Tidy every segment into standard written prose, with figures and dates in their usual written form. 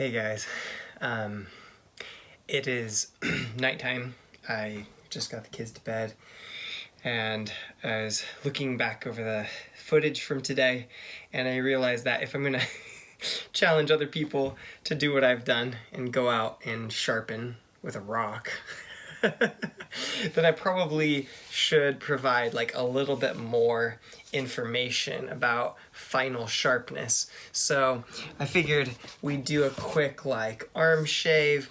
Hey guys, it is nighttime. I just got the kids to bed and I was looking back over the footage from today and I realized that if I'm gonna challenge other people to do what I've done and go out and sharpen with a rock, then I probably should provide like a little bit more information about final sharpness. So I figured we'd do a quick like arm shave,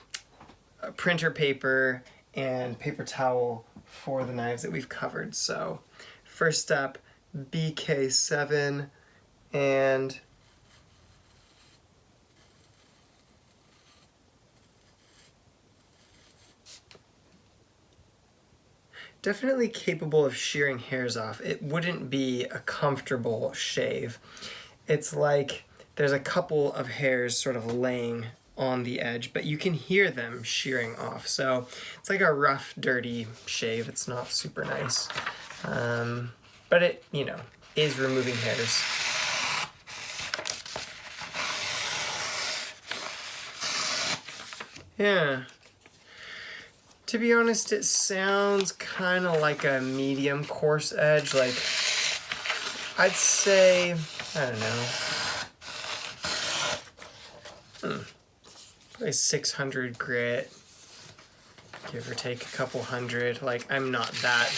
printer paper, and paper towel for the knives that we've covered. So first up, BK7 and definitely capable of shearing hairs off. It wouldn't be a comfortable shave. It's like there's a couple of hairs sort of laying on the edge, but you can hear them shearing off. So it's like a rough, dirty shave. It's not super nice. But it, is removing hairs. Yeah. To be honest, it sounds kind of like a medium coarse edge. Like, I'd say, I don't know, probably 600 grit, give or take a couple hundred. Like, I'm not that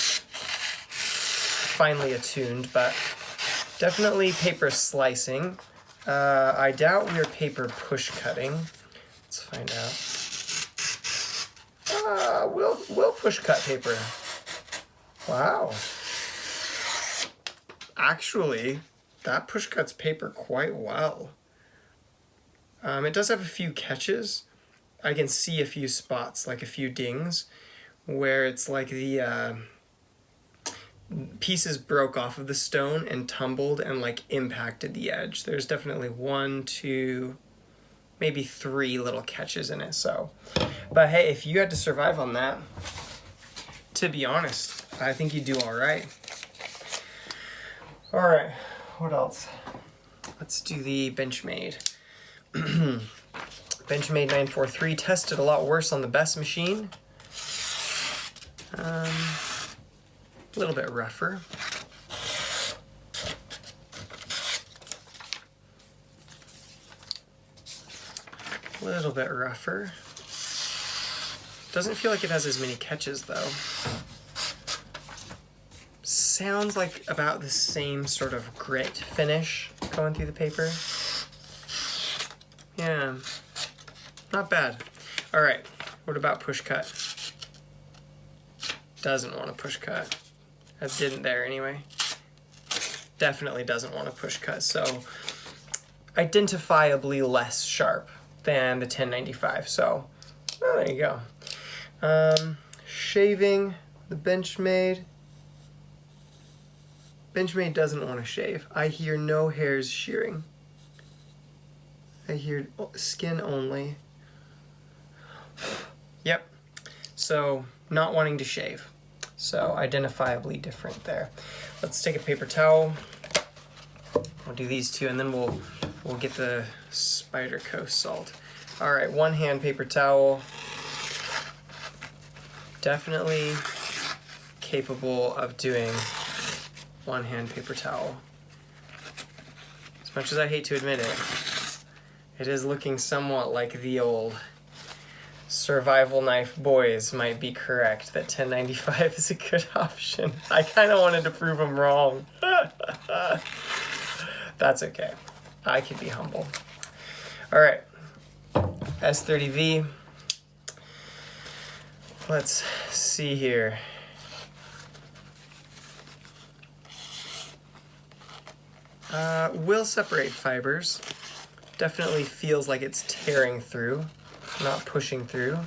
finely attuned, but definitely paper slicing. I doubt we're paper push cutting. Let's find out. We'll push cut paper. Wow. Actually, that push cuts paper quite well. It does have a few catches. I can see a few spots, like a few dings, where it's like the pieces broke off of the stone and tumbled and like impacted the edge. There's definitely 1, 2, maybe 3 little catches in it. So, but hey, if you had to survive on that, to be honest, I think you do all right. All right, what else? Let's do the Benchmade. Benchmade 943 tested a lot worse on the best machine. A little bit rougher. A little bit rougher. Doesn't feel like it has as many catches though. Sounds like about the same sort of grit finish going through the paper. Yeah, not bad. All right, what about push cut? Doesn't want to push cut. That didn't there anyway. Definitely doesn't want to push cut, so identifiably less sharp than the 1095, so there you go. Shaving the Benchmade. Benchmade doesn't want to shave. I hear no hairs shearing. I hear skin only. Yep. So not wanting to shave. So identifiably different there. Let's take a paper towel. We'll do these two and then we'll get the Spyderco Salt. All right, one hand paper towel. Definitely capable of doing one hand paper towel. As much as I hate to admit it, it is looking somewhat like the old survival knife boys might be correct that 1095 is a good option. I kind of wanted to prove them wrong. That's okay. I can be humble. All right, S30V. Let's see here. Will separate fibers. Definitely feels like it's tearing through, not pushing through.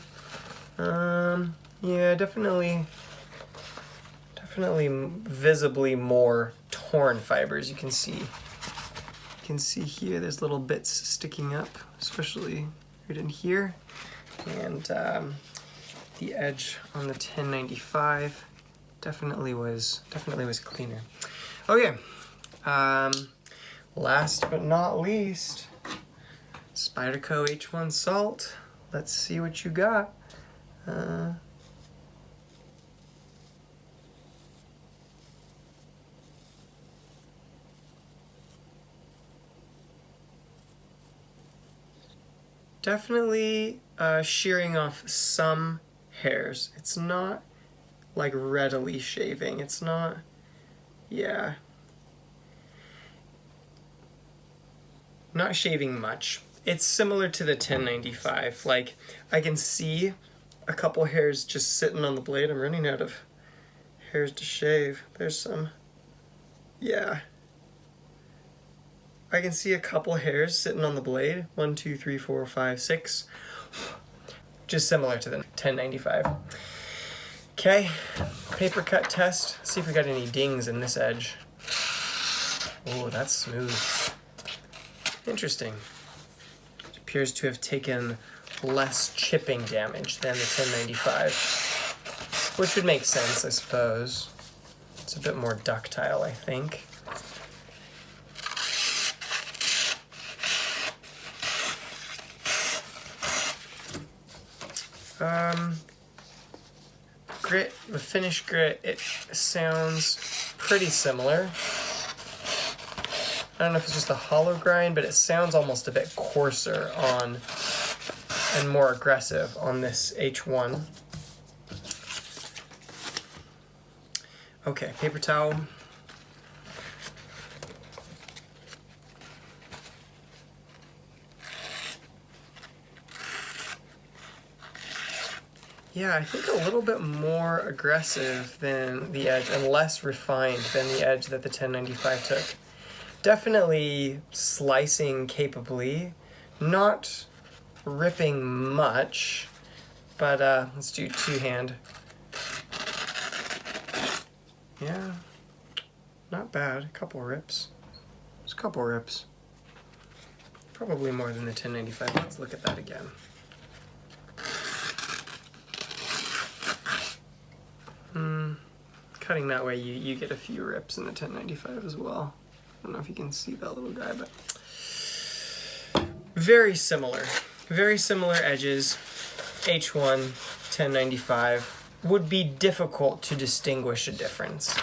Yeah, definitely visibly more torn fibers. You can see here there's little bits sticking up, especially right in here. And the edge on the 1095 definitely was cleaner. Okay, last but not least, Spyderco H1 Salt. Let's see what you got. Definitely shearing off some hairs. It's not like readily shaving. It's not, yeah. Not shaving much. It's similar to the 1095. Like, I can see a couple hairs just sitting on the blade. I'm running out of hairs to shave. There's some, yeah. I can see a couple hairs sitting on the blade. 1, 2, 3, 4, 5, 6. Just similar to the 1095. Okay, paper cut test. See if we got any dings in this edge. Oh, that's smooth. Interesting. It appears to have taken less chipping damage than the 1095, which would make sense, I suppose. It's a bit more ductile, I think. Grit, the finished grit, it sounds pretty similar. I don't know if it's just a hollow grind, but it sounds almost a bit coarser on and more aggressive on this H1. Okay, paper towel. Yeah, I think a little bit more aggressive than the edge and less refined than the edge that the 1095 took. Definitely slicing capably, not ripping much, but let's do two-hand. Yeah, not bad, a couple rips. Just a couple rips. Probably more than the 1095, let's look at that again. Cutting that way, you get a few rips in the 1095 as well. I don't know if you can see that little guy, but very similar edges. H1, 1095. Would be difficult to distinguish a difference.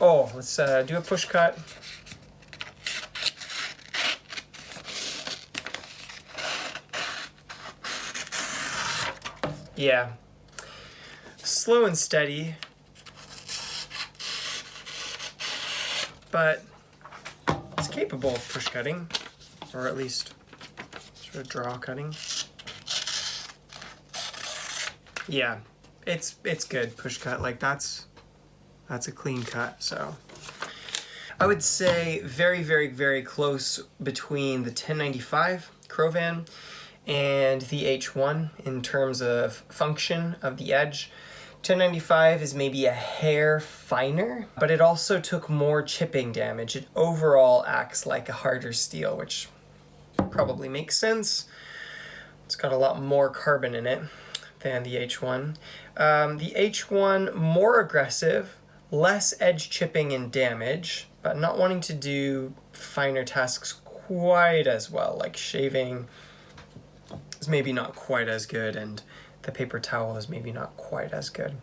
Oh, let's do a push cut. Yeah, slow and steady, but it's capable of push cutting, or at least sort of draw cutting. Yeah, it's good push cut. Like that's a clean cut. So I would say very, very, very close between the 1095 Crovan and the H1 in terms of function of the edge. 1095 is maybe a hair finer, but it also took more chipping damage. It overall acts like a harder steel, which probably makes sense. It's got a lot more carbon in it than the H1. The H1, more aggressive, less edge chipping and damage, but not wanting to do finer tasks quite as well, like shaving is maybe not quite as good, and the paper towel is maybe not quite as good.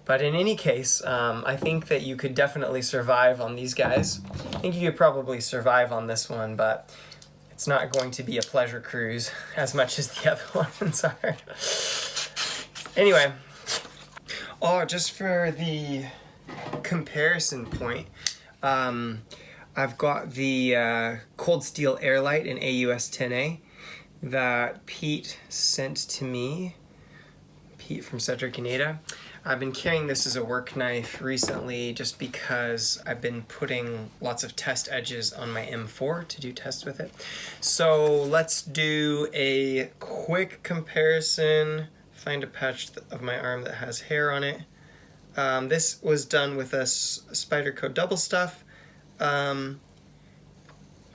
But in any case, I think that you could definitely survive on these guys. I think you could probably survive on this one, but it's not going to be a pleasure cruise as much as the other ones are. Anyway, just for the comparison point, I've got the Cold Steel Airlight in AUS 10A that Pete sent to me. Pete from Cedric and Ada. I've been carrying this as a work knife recently just because I've been putting lots of test edges on my M4 to do tests with it. So let's do a quick comparison. Find a patch of my arm that has hair on it. This was done with a Spyderco double stuff a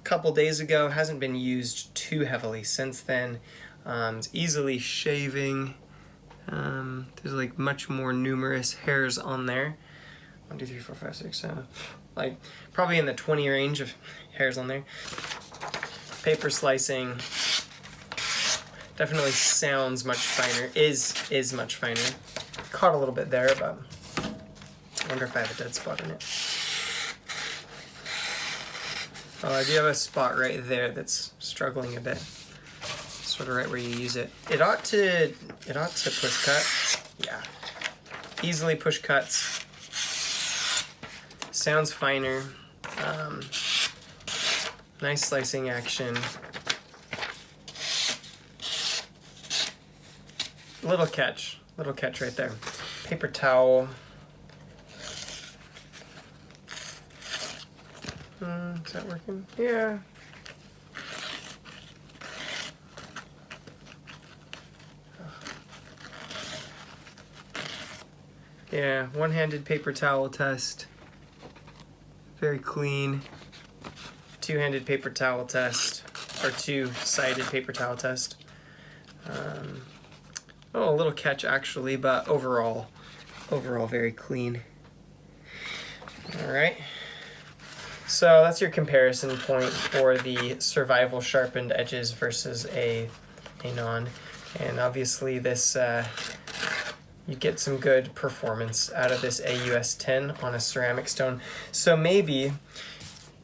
couple days ago. Hasn't been used too heavily since then. It's easily shaving. There's like much more numerous hairs on there. 1, 2, 3, 4, 5, 6, 7. Like probably in the 20 range of hairs on there. Paper slicing. Definitely sounds much finer, is much finer. Caught a little bit there, but I wonder if I have a dead spot in it. Oh, I do have a spot right there that's struggling a bit. Sort of right where you use it. It ought to push cut. Yeah. Easily push cuts. Sounds finer. Nice slicing action. Little catch right there. Paper towel. Is that working? Yeah. Yeah, one-handed paper towel test. Very clean. Two-handed paper towel test, or two-sided paper towel test. Oh, a little catch actually, but overall very clean. All right. So that's your comparison point for the survival sharpened edges versus a non. And obviously this, you get some good performance out of this AUS 10 on a ceramic stone. So maybe,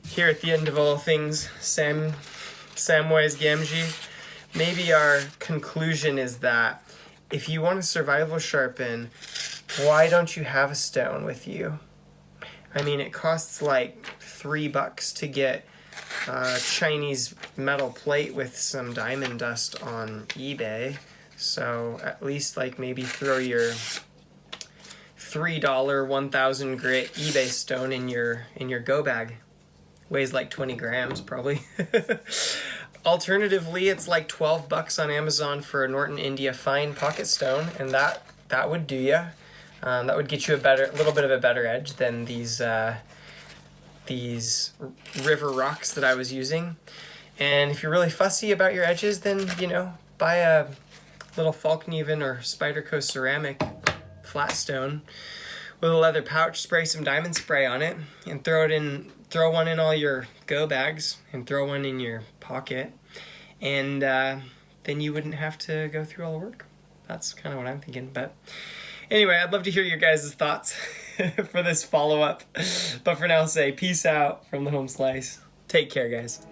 here at the end of all things, Samwise Gamgee, maybe our conclusion is that if you want to survival sharpen, why don't you have a stone with you? I mean, it costs like $3 to get a Chinese metal plate with some diamond dust on eBay. So at least like maybe throw your $3 1000 grit eBay stone in your go bag. Weighs like 20 grams probably. Alternatively, it's like $12 on Amazon for a Norton India fine pocket stone, and that would do you. That would get you a little bit of a better edge than these river rocks that I was using. And if you're really fussy about your edges, then buy a little Falkneven or Spyderco ceramic flat stone with a leather pouch. Spray some diamond spray on it, and throw one in all your go bags, and throw one in your pocket, and then you wouldn't have to go through all the work. That's kind of what I'm thinking. But anyway, I'd love to hear your guys' thoughts for this follow-up. But for now, I'll say peace out from the home slice. Take care, guys.